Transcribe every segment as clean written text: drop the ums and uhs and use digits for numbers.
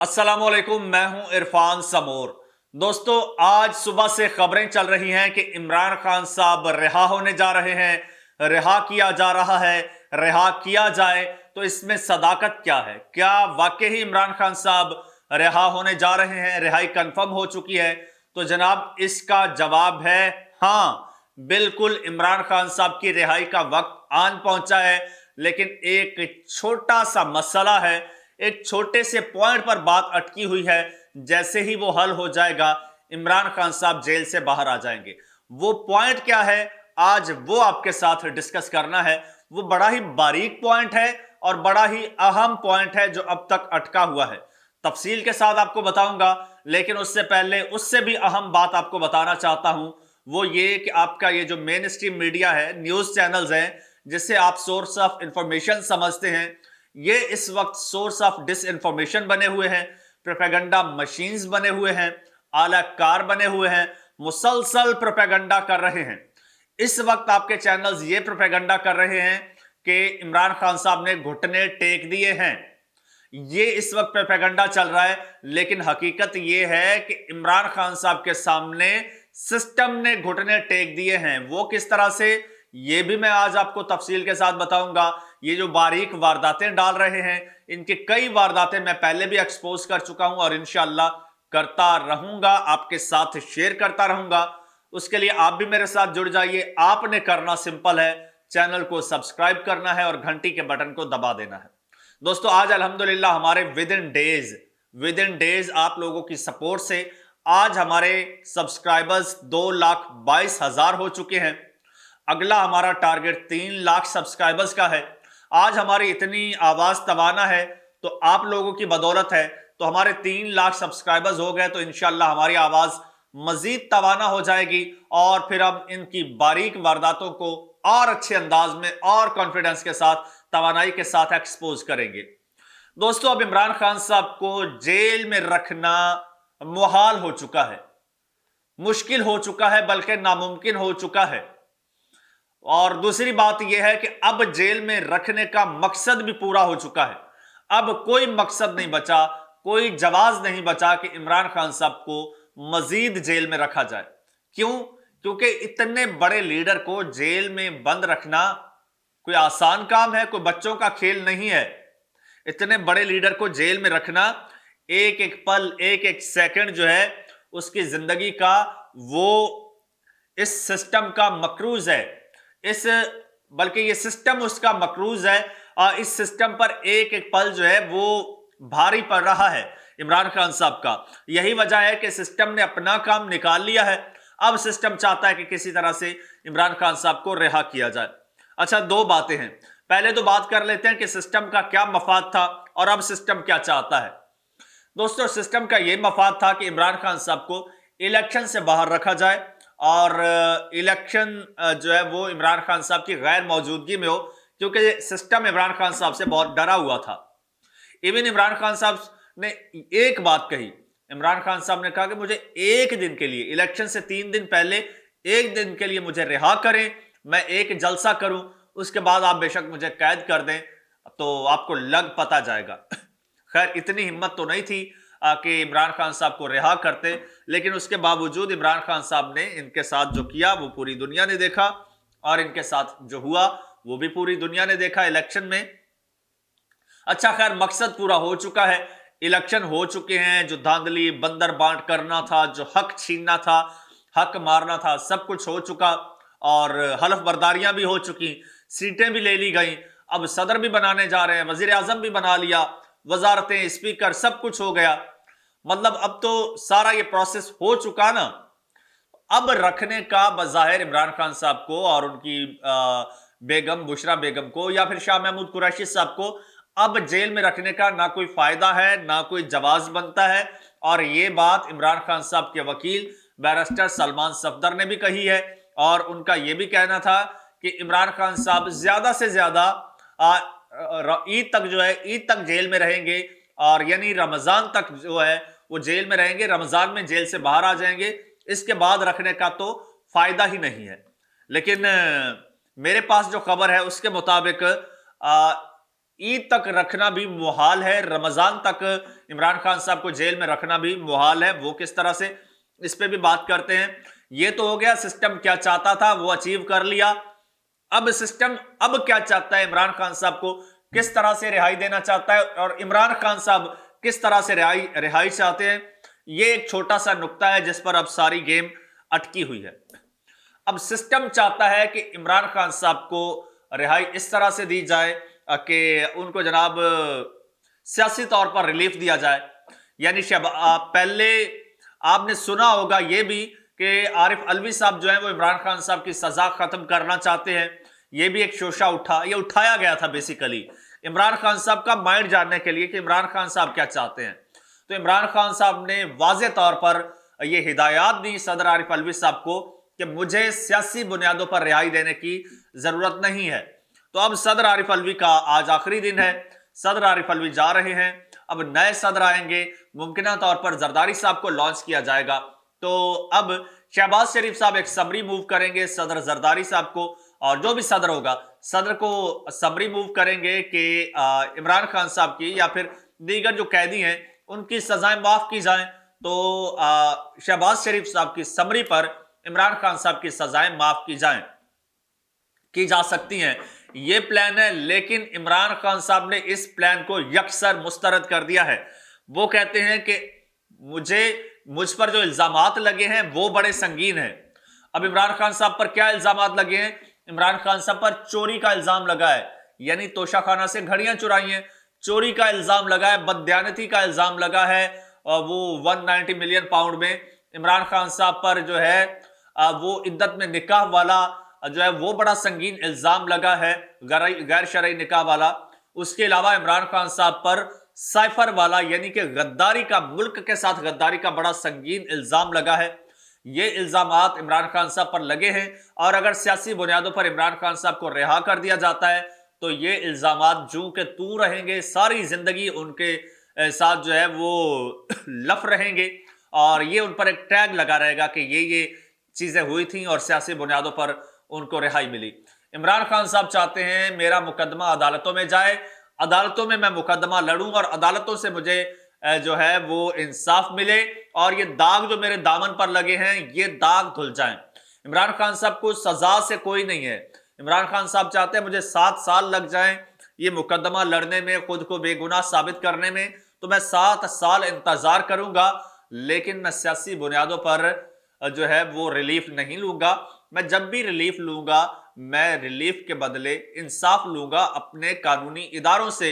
अस्सलाम वालेकुम, मैं हूं इरफान समोर। दोस्तों, आज सुबह से खबरें चल रही हैं कि इमरान खान साहब रिहा होने जा रहे हैं, रिहा किया जा रहा है। रिहा किया जाए तो इसमें सदाकत क्या है? क्या वाकई ही इमरान खान साहब रिहा होने जा रहे हैं? रिहाई कंफर्म हो चुकी है? तो जनाब, इसका जवाब है हाँ, बिल्कुल इमरान खान साहब की रिहाई का वक्त आन पहुंचा है। लेकिन एक छोटा सा मसला है, एक छोटे से पॉइंट पर बात अटकी हुई है। जैसे ही वो हल हो जाएगा, इमरान खान साहब जेल से बाहर आ जाएंगे। वो पॉइंट क्या है, आज वो आपके साथ डिस्कस करना है। वो बड़ा ही बारीक पॉइंट है और बड़ा ही अहम पॉइंट है जो अब तक अटका हुआ है। तफसील के साथ आपको बताऊंगा, लेकिन उससे पहले उससे भी अहम बात आपको बताना चाहता हूं। वो ये कि आपका ये जो मेन स्ट्रीम मीडिया है, न्यूज चैनल्स हैं, जिसे आप सोर्स ऑफ इंफॉर्मेशन समझते हैं, ये इस वक्त सोर्स ऑफ डिसइंफॉर्मेशन बने हुए हैं, प्रोपेगेंडा मशीन्स बने हुए हैं, आलाकार बने हुए हैं, मुसलसल प्रोपेगेंडा कर रहे हैं। इस वक्त आपके चैनल्स ये प्रोपेगेंडा कर रहे हैं कि इमरान खान साहब ने घुटने टेक दिए हैं। ये इस वक्त प्रोपेगेंडा चल रहा है, लेकिन हकीकत ये है कि इमरान खान साहब के सामने सिस्टम ने घुटने टेक दिए हैं। वो किस तरह से, ये भी मैं आज आपको तफसील के साथ बताऊंगा। ये जो बारीक वारदातें डाल रहे हैं, इनकी कई वारदातें मैं पहले भी एक्सपोज कर चुका हूं और इंशाअल्लाह करता रहूंगा, आपके साथ शेयर करता रहूंगा। उसके लिए आप भी मेरे साथ जुड़ जाइए। आपने करना सिंपल है, चैनल को सब्सक्राइब करना है और घंटी के बटन को दबा देना है। दोस्तों, आज अल्हम्दुलिल्लाह हमारे विद इन डेज आप लोगों की सपोर्ट से आज हमारे सब्सक्राइबर्स 2,22,000 हो चुके हैं। अगला हमारा टारगेट 3 लाख सब्सक्राइबर्स का है। आज हमारी इतनी आवाज तवाना है तो आप लोगों की बदौलत है। तो हमारे 3 लाख सब्सक्राइबर्स हो गए तो इंशाल्लाह हमारी आवाज मजीद तवाना हो जाएगी और फिर हम इनकी बारीक वारदातों को और अच्छे अंदाज में और कॉन्फिडेंस के साथ, तवानाई के साथ एक्सपोज करेंगे। दोस्तों, अब इमरान खान साहब को जेल में रखना मुहाल हो चुका है, मुश्किल हो चुका है, बल्कि नामुमकिन हो चुका है। और दूसरी बात यह है कि अब जेल में रखने का मकसद भी पूरा हो चुका है। अब कोई मकसद नहीं बचा, कोई जवाज नहीं बचा कि इमरान खान साहब को मजीद जेल में रखा जाए। क्यों? क्योंकि इतने बड़े लीडर को जेल में बंद रखना कोई आसान काम है, कोई बच्चों का खेल नहीं है। इतने बड़े लीडर को जेल में रखना, एक एक पल, एक एक सेकंड जो है उसकी जिंदगी का, वो इस सिस्टम का मकरूज है। इस बल्कि ये सिस्टम उसका मकरूज है और इस सिस्टम पर एक एक पल जो है वो भारी पड़ रहा है इमरान खान साहब का। यही वजह है कि सिस्टम ने अपना काम निकाल लिया है। अब सिस्टम चाहता है कि किसी तरह से इमरान खान साहब को रिहा किया जाए। अच्छा, दो बातें हैं। पहले तो बात कर लेते हैं कि सिस्टम का क्या मफाद था और अब सिस्टम क्या चाहता है। दोस्तों, सिस्टम का यह मफाद था कि इमरान खान साहब को इलेक्शन से बाहर रखा जाए और इलेक्शन जो है वो इमरान खान साहब की गैर मौजूदगी में हो, क्योंकि सिस्टम इमरान खान साहब से बहुत डरा हुआ था। इवन इमरान खान साहब ने एक बात कही, इमरान खान साहब ने कहा कि मुझे एक दिन के लिए, इलेक्शन से 3 दिन पहले, एक दिन के लिए मुझे रिहा करें, मैं एक जलसा करूं, उसके बाद आप बेशक मुझे कैद कर दें तो आपको लग पता जाएगा। खैर, इतनी हिम्मत तो नहीं थी कि इमरान खान साहब को रिहा करते, लेकिन उसके बावजूद इमरान खान साहब ने इनके साथ जो किया वो पूरी दुनिया ने देखा और इनके साथ जो हुआ वो भी पूरी दुनिया ने देखा इलेक्शन में। अच्छा, खैर, मकसद पूरा हो चुका है, इलेक्शन हो चुके हैं। जो धांधली बंदर बांट करना था, जो हक छीनना था, हक मारना था, सब कुछ हो चुका और हलफ बर्दारियां भी हो चुकी, सीटें भी ले ली गई। अब सदर भी बनाने जा रहे हैं, वजीर आजम भी बना लिया, वजारतें, स्पीकर, सब कुछ हो गया। मतलब अब तो सारा ये प्रोसेस हो चुका ना। अब रखने का बज़ाहिर इमरान खान साहब को और उनकी बेगम बुशरा बेगम को या फिर शाह महमूद कुरैशी साहब को अब जेल में रखने का ना कोई फायदा है, ना कोई जवाज बनता है। और ये बात इमरान खान साहब के वकील बैरिस्टर सलमान सफदर ने भी कही है और उनका यह भी कहना था कि इमरान खान साहब ज्यादा से ज्यादा ईद तक जो है, ईद तक जेल में रहेंगे और यानी रमजान तक जो है वो जेल में रहेंगे, रमजान में जेल से बाहर आ जाएंगे। इसके बाद रखने का तो फायदा ही नहीं है। लेकिन मेरे पास जो खबर है उसके मुताबिक ईद तक रखना भी मुहाल है, रमजान तक इमरान खान साहब को जेल में रखना भी मुहाल है। वो किस तरह से, इस पे भी बात करते हैं। ये तो हो गया सिस्टम क्या चाहता था वो अचीव कर लिया। अब सिस्टम अब क्या चाहता है, इमरान खान साहब को किस तरह से रिहाई देना चाहता है और इमरान खान साहब किस तरह से रिहाई चाहते हैं। ये एक छोटा सा नुक्ता है जिस पर अब सारी गेम अटकी हुई है। अब सिस्टम चाहता है कि इमरान खान साहब को रिहाई इस तरह से दी जाए कि उनको जनाब सियासी तौर पर रिलीफ दिया जाए। यानी पहले आपने सुना होगा ये भी कि आरिफ अलवी साहब जो है वो इमरान खान साहब की सजा खत्म करना चाहते हैं। ये भी एक शोशा ये उठाया गया था बेसिकली इमरान खान साहब का माइंड जानने के लिए कि इमरान खान साहब क्या चाहते हैं। तो इमरान खान साहब ने वाज़े तौर पर ये हिदायत दी सदर आरिफ अलवी साहब को कि मुझे सियासी बुनियादों पर रिहाई देने की जरूरत नहीं है। तो अब सदर आरिफ अलवी का आज आखिरी दिन है, सदर आरिफ अलवी जा रहे हैं, अब नए सदर आएंगे, मुमकिन तौर पर जरदारी साहब को लॉन्च किया जाएगा। तो अब शहबाज शरीफ साहब एक समरी मूव करेंगे सदर जरदारी साहब को, और जो भी सदर होगा सदर को समरी मूव करेंगे कि इमरान खान साहब की या फिर दीगर जो कैदी हैं उनकी सजाएं माफ की जाएं। तो शहबाज शरीफ साहब की समरी पर इमरान खान साहब की सजाएं माफ की जा सकती हैं, ये प्लान है। लेकिन इमरान खान साहब ने इस प्लान को यकसर मुस्तरद कर दिया है। वो कहते हैं कि मुझ पर जो इल्जामात लगे हैं वो बड़े संगीन हैं। अब इमरान खान साहब पर क्या इल्जामात लगे हैं? इमरान खान साहब पर चोरी का इल्जाम लगा है, यानी तोशाखाना से घड़ियां चुराई हैं, चोरी का इल्जाम लगा है, बददयानती का इल्जाम लगा है। वो 190 मिलियन पाउंड में इमरान खान साहब पर जो है वो इद्दत में निकाह वाला जो है वो बड़ा संगीन इल्जाम लगा है, गैर शरई निकाह वाला। उसके अलावा इमरान खान साहब पर साइफर वाला यानी कि गद्दारी का, मुल्क के साथ गद्दारी का बड़ा संगीन इल्जाम लगा है। ये इल्जामात इमरान खान साहब पर लगे हैं और अगर सियासी बुनियादों पर इमरान खान साहब को रिहा कर दिया जाता है तो ये इल्जामात जूं के तू रहेंगे, सारी जिंदगी उनके साथ जो है वो लफ रहेंगे और ये उन पर एक टैग लगा रहेगा कि ये चीजें हुई थी और सियासी बुनियादों पर उनको रिहाई मिली। इमरान खान साहब चाहते हैं मेरा मुकदमा अदालतों में जाए, अदालतों में मैं मुकदमा लड़ूं और अदालतों से मुझे जो है वो इंसाफ मिले और ये दाग जो मेरे दामन पर लगे हैं ये दाग धुल जाएं। इमरान खान साहब को सजा से कोई नहीं है। इमरान खान साहब चाहते हैं मुझे 7 साल लग जाएं ये मुकदमा लड़ने में, खुद को बेगुनाह साबित करने में, तो मैं 7 साल इंतजार करूंगा, लेकिन मैं सियासी बुनियादों पर जो है वो रिलीफ नहीं लूंगा। मैं जब भी रिलीफ लूंगा मैं रिलीफ के बदले इंसाफ लूंगा, अपने कानूनी इदारों से,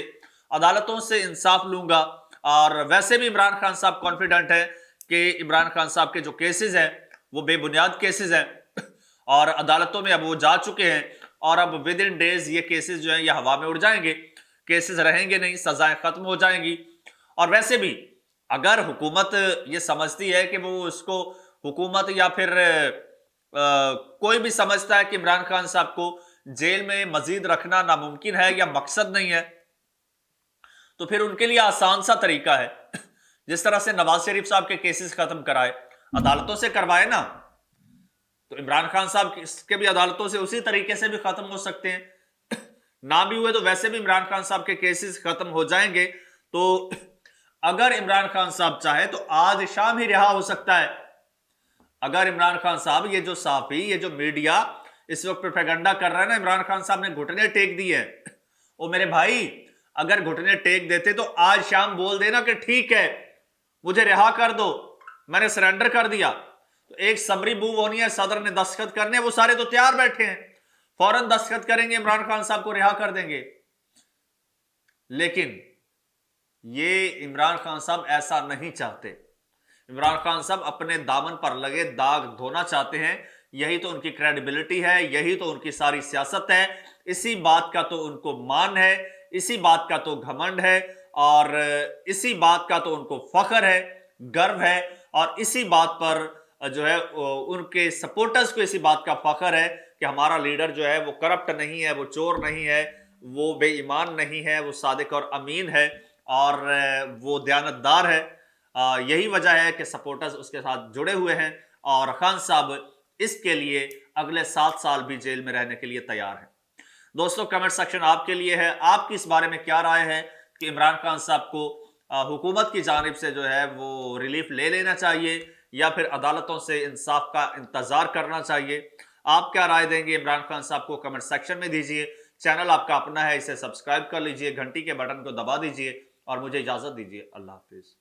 अदालतों से इंसाफ लूंगा। और वैसे भी इमरान खान साहब कॉन्फिडेंट है कि इमरान खान साहब के जो केसेस हैं वो बेबुनियाद केसेस हैं और अदालतों में अब वो जा चुके हैं और अब विद इन डेज ये केसेस जो हैं ये हवा में उड़ जाएंगे, केसेस रहेंगे नहीं, सजाएं खत्म हो जाएंगी। और वैसे भी अगर हुकूमत ये समझती है कि वो उसको, हुकूमत या फिर कोई भी समझता है कि इमरान खान साहब को जेल में मजीद रखना नामुमकिन है या मकसद नहीं है, तो फिर उनके लिए आसान सा तरीका है, जिस तरह से नवाज शरीफ साहब के केसेस खत्म कराए, अदालतों से करवाए ना, तो इमरान खान साहब के भी अदालतों से उसी तरीके से भी खत्म हो सकते हैं। ना भी हुए तो वैसे भी इमरान खान साहब के केसेस खत्म हो जाएंगे। तो अगर इमरान खान साहब चाहे तो आज शाम ही रिहा हो सकता है। अगर इमरान खान साहब, ये जो साफी, ये जो मीडिया इस वक्त प्रोपेगेंडा कर रहा है ना, इमरान खान साहब ने घुटने टेक दी है, ओ मेरे भाई, अगर घुटने टेक देते तो आज शाम बोल देना कि ठीक है मुझे रिहा कर दो, मैंने सरेंडर कर दिया। तो एक समरी मूव होनी है, सदर ने दस्तखत करने, वो सारे तो तैयार बैठे हैं, फौरन दस्तखत करेंगे, इमरान खान साहब को रिहा कर देंगे। लेकिन ये इमरान खान साहब ऐसा नहीं चाहते। इमरान खान साहब अपने दामन पर लगे दाग धोना चाहते हैं। यही तो उनकी क्रेडिबिलिटी है, यही तो उनकी सारी सियासत है। इसी बात का तो उनको मान है, इसी बात का तो घमंड है और इसी बात का तो उनको फख्र है, गर्व है। और इसी बात पर जो है उनके सपोर्टर्स को इसी बात का फख्र है कि हमारा लीडर जो है वो करप्ट नहीं है, वो चोर नहीं है, वो बेईमान नहीं है, वो सादिक और अमीन है और वो दयानतदार है। यही वजह है कि सपोर्टर्स उसके साथ जुड़े हुए हैं और खान साहब इसके लिए अगले 7 साल भी जेल में रहने के लिए तैयार हैं। دوستو کمنٹ سیکشن آپ کے لیے ہے، آپ کی اس بارے میں کیا رائے ہے کہ عمران خان صاحب کو حکومت کی جانب سے جو ہے وہ ریلیف لے لینا چاہیے یا پھر عدالتوں سے انصاف کا انتظار کرنا چاہیے؟ آپ کیا رائے دیں گے عمران خان صاحب کو؟ کمنٹ سیکشن میں دیجئے۔ چینل آپ کا اپنا ہے، اسے سبسکرائب کر لیجئے، گھنٹی کے بٹن کو دبا دیجئے اور مجھے اجازت دیجئے۔ اللہ حافظ۔